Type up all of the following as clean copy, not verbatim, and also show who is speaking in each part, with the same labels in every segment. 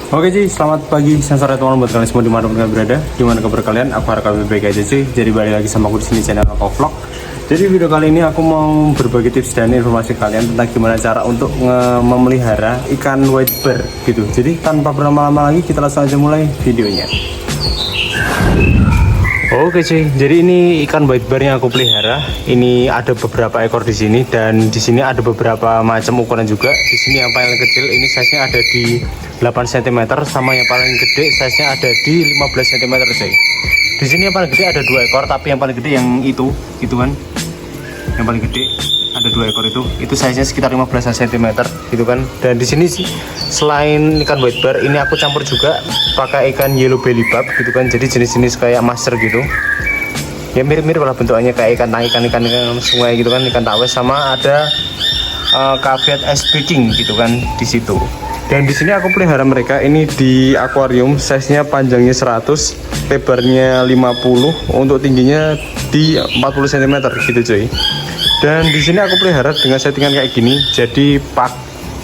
Speaker 1: Oke Ci, selamat pagi sensor teman-teman buat kalian semua dimanapun kalian berada. Gimana kabar kalian? Aku harap kalian baik aja sih. Jadi balik lagi sama aku di sini channel Oko Vlog. Jadi video kali ini aku mau berbagi tips dan informasi kalian tentang gimana cara untuk memelihara ikan white bear gitu. Jadi tanpa berlama-lama lagi kita langsung aja mulai videonya. Oke cuy, jadi ini ikan white bear yang aku pelihara. Ini ada beberapa ekor di sini dan di sini ada beberapa macam ukuran juga. Di sini yang paling kecil ini size-nya ada di 8 cm sama yang paling gede size-nya ada di 15 cm cuy. Di sini yang paling gede ada 2 ekor, tapi yang paling gede yang itu kan. Yang paling gede ada 2 ekor itu size-nya sekitar 15 cm gitu kan. Dan di sini selain ikan white bear ini aku campur juga pakai ikan yellow belly barb gitu kan. Jadi jenis-jenis kayak master gitu. Ya mirip-mirip lah bentukannya kayak ikan sungai gitu kan, ikan tawes, sama ada caveat ice breaking gitu kan di situ. Dan di sini aku pelihara mereka ini di akuarium, size-nya panjangnya 100, lebarnya 50, untuk tingginya di 40 cm gitu cuy. Dan di sini aku pelihara dengan settingan kayak gini, jadi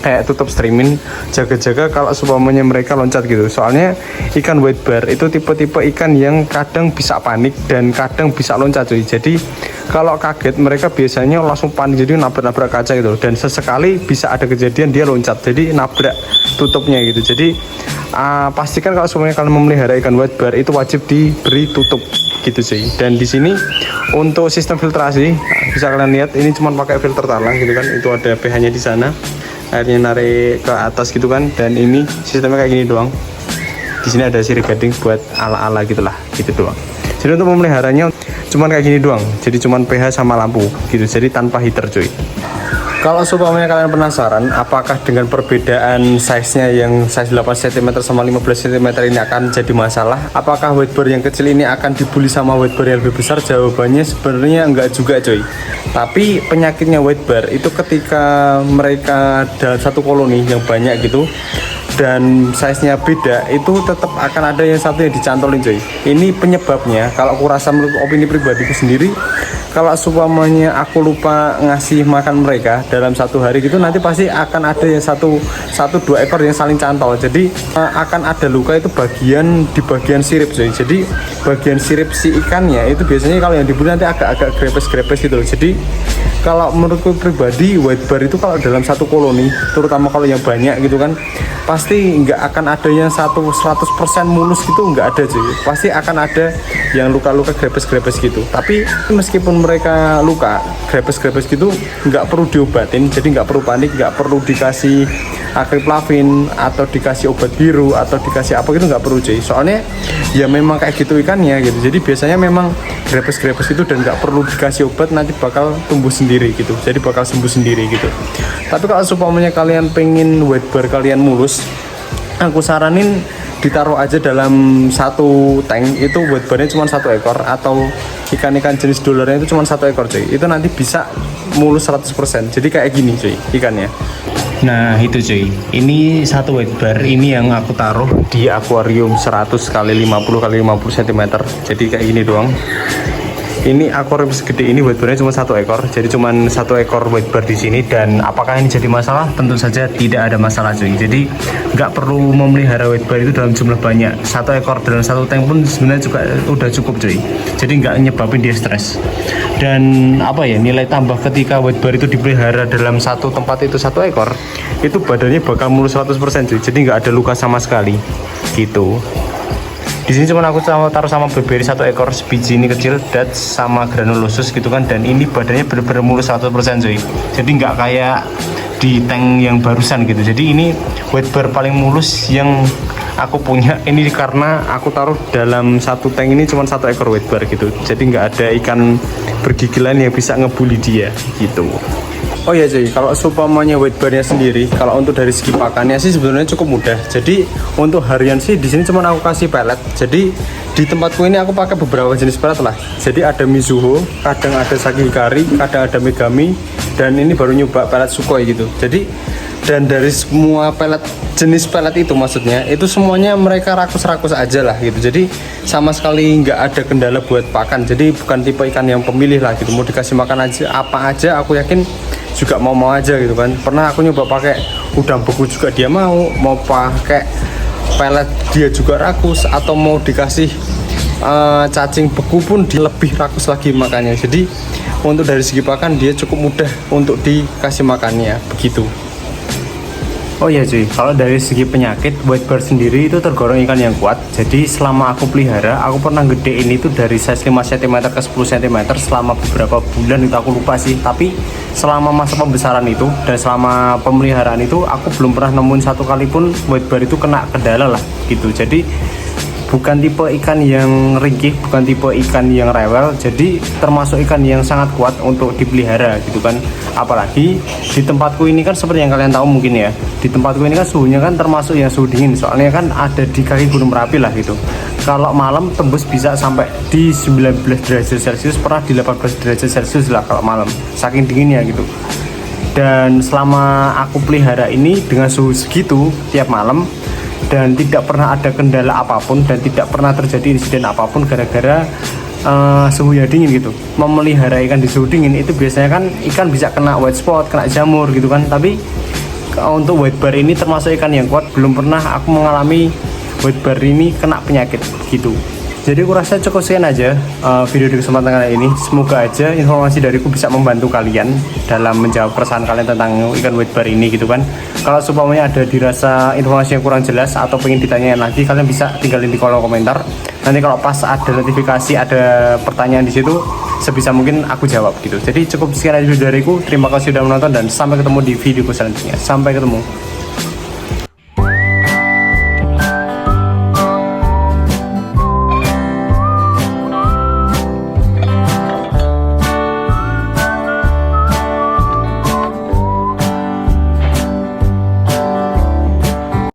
Speaker 1: kayak tutup streaming, jaga-jaga kalau seumpamanya mereka loncat gitu. Soalnya ikan white bear itu tipe-tipe ikan yang kadang bisa panik dan kadang bisa loncat cuy. Jadi kalau kaget mereka biasanya langsung panik, jadi nabrak-nabrak kaca gitu. Dan sesekali bisa ada kejadian dia loncat, jadi nabrak tutupnya gitu. Jadi pastikan kalau semuanya kalian memelihara ikan white bear itu wajib diberi tutup gitu sih. Dan di sini untuk sistem filtrasi bisa kalian lihat, ini cuma pakai filter talang gitu kan. Itu ada pH-nya di sana, airnya narik ke atas gitu kan. Dan ini sistemnya kayak gini doang. Di sini ada sirip gading buat ala-ala gitulah, gitu doang. Jadi untuk memeliharanya cuman kayak gini doang. Jadi cuman pH sama lampu gitu. Jadi tanpa heater cuy. Kalau seumpamanya kalian penasaran apakah dengan perbedaan size-nya yang size 8 cm sama 15 cm ini akan jadi masalah, apakah white bear yang kecil ini akan dibully sama white bear yang lebih besar, jawabannya sebenarnya enggak juga coy. Tapi penyakitnya white bear itu ketika mereka dalam satu koloni yang banyak gitu dan size-nya beda, itu tetap akan ada yang satu yang dicantolin coy. Ini penyebabnya, kalau aku rasa menurut opini pribadiku sendiri, kalau seumpamanya aku lupa ngasih makan mereka dalam satu hari gitu, nanti pasti akan ada yang satu dua ekor yang saling cantol. Jadi akan ada luka itu di bagian sirip coy. Jadi bagian sirip si ikannya itu biasanya kalau yang dibuli nanti agak grepes gitu loh. Jadi kalau menurutku pribadi white bear itu kalau dalam satu koloni, terutama kalau yang banyak gitu kan, pasti nggak akan ada yang 100% mulus gitu, nggak ada cuy. Pasti akan ada yang luka-luka grepes-grepes gitu. Tapi meskipun mereka luka grepes-grepes gitu, nggak perlu diobatin, jadi nggak perlu panik, nggak perlu dikasih akriplavin atau dikasih obat biru atau dikasih apa gitu, nggak perlu cuy. Soalnya ya memang kayak gitu ikannya gitu. Jadi biasanya memang grepes-grepes itu dan nggak perlu dikasih obat, nanti bakal tumbuh sendiri gitu. Jadi bakal sembuh sendiri gitu. Tapi kalau seumpamanya kalian pengen white bear kalian mulus, aku saranin ditaruh aja dalam satu tank. Itu white bear-nya cuma 1 ekor, atau ikan-ikan jenis dolarnya itu cuma 1 ekor cuy. Itu nanti bisa mulus 100%. Jadi kayak gini cuy ikannya. Nah itu cuy, ini satu white bear ini yang aku taruh di akuarium 100 x 50 x 50 cm. Jadi kayak gini doang. Ini akuarium segede ini white bear-nya cuma 1 ekor, jadi cuma 1 ekor white bear di sini. Dan apakah ini jadi masalah? Tentu saja tidak ada masalah cuy. Jadi nggak perlu memelihara white bear itu dalam jumlah banyak. 1 ekor dalam satu tank pun sebenarnya juga udah cukup cuy. Jadi nggak nyebabin dia stres. Dan apa ya, nilai tambah ketika white bear itu dipelihara dalam satu tempat itu 1 ekor, itu badannya bakal mulus 100% cuy. Jadi nggak ada luka sama sekali gitu. Di sini cuma aku taruh sama berberry 1 ekor sebiji ini kecil, dat sama granulosus gitu kan. Dan ini badannya bener-bener mulus 100% cuy. Jadi nggak kayak di tank yang barusan gitu. Jadi ini white bear paling mulus yang aku punya ini, karena aku taruh dalam satu tank ini cuma 1 ekor white bear gitu. Jadi nggak ada ikan bergigilan yang bisa ngebully dia gitu. Oh ya cuy, kalau seumpamanya white bear-nya sendiri, kalau untuk dari segi pakannya sih sebenarnya cukup mudah. Jadi untuk harian sih di sini cuma aku kasih pelet. Jadi di tempatku ini aku pakai beberapa jenis pelet lah. Jadi ada Mizuho, kadang ada Saki Hikari, kadang ada Megami, dan ini baru nyoba pelet Sukhoi gitu. Jadi dan dari semua pelet, jenis pelet itu maksudnya, itu semuanya mereka rakus-rakus aja lah gitu. Jadi sama sekali nggak ada kendala buat pakan. Jadi bukan tipe ikan yang pemilih lah gitu, mau dikasih makan aja apa aja aku yakin juga mau aja gitu kan. Pernah aku nyoba pakai udang beku juga dia mau pakai pelet dia juga rakus, atau mau dikasih cacing beku pun dia lebih rakus lagi makannya. Jadi untuk dari segi pakan dia cukup mudah untuk dikasih makannya begitu. Oh iya cuy, kalau dari segi penyakit, white bear sendiri itu tergolong ikan yang kuat. Jadi selama aku pelihara, aku pernah gedein itu dari size 5 cm ke 10 cm selama beberapa bulan, itu aku lupa sih. Tapi selama masa pembesaran itu dan selama pemeliharaan itu, aku belum pernah nemuin satu kali pun white bear itu kena kendala lah gitu. Jadi bukan tipe ikan yang ringkih, bukan tipe ikan yang rewel, jadi termasuk ikan yang sangat kuat untuk dipelihara gitu kan. Apalagi di tempatku ini kan seperti yang kalian tahu mungkin ya, di tempatku ini kan suhunya kan termasuk yang suhu dingin, soalnya kan ada di kaki Gunung Merapi lah gitu. Kalau malam tembus bisa sampai di 19 derajat Celcius, pernah di 18 derajat Celcius lah kalau malam, saking dinginnya gitu. Dan selama aku pelihara ini dengan suhu segitu tiap malam, dan tidak pernah ada kendala apapun dan tidak pernah terjadi insiden apapun gara-gara suhu yang dingin gitu. Memelihara ikan di suhu dingin itu biasanya kan ikan bisa kena white spot, kena jamur gitu kan. Tapi untuk white bear ini termasuk ikan yang kuat, belum pernah aku mengalami white bear ini kena penyakit gitu. Jadi aku rasa cukup sekian aja video di kesempatan kali ini. Semoga aja informasi dariku bisa membantu kalian dalam menjawab keresahan kalian tentang ikan white bear ini gitu kan. Kalau supaya ada dirasa informasi yang kurang jelas atau pengen ditanyain lagi, kalian bisa tinggalin di kolom komentar. Nanti kalau pas ada notifikasi, ada pertanyaan di situ, sebisa mungkin aku jawab gitu. Jadi cukup sekian aja video dariku. Terima kasih sudah menonton dan sampai ketemu di videoku selanjutnya. Sampai ketemu.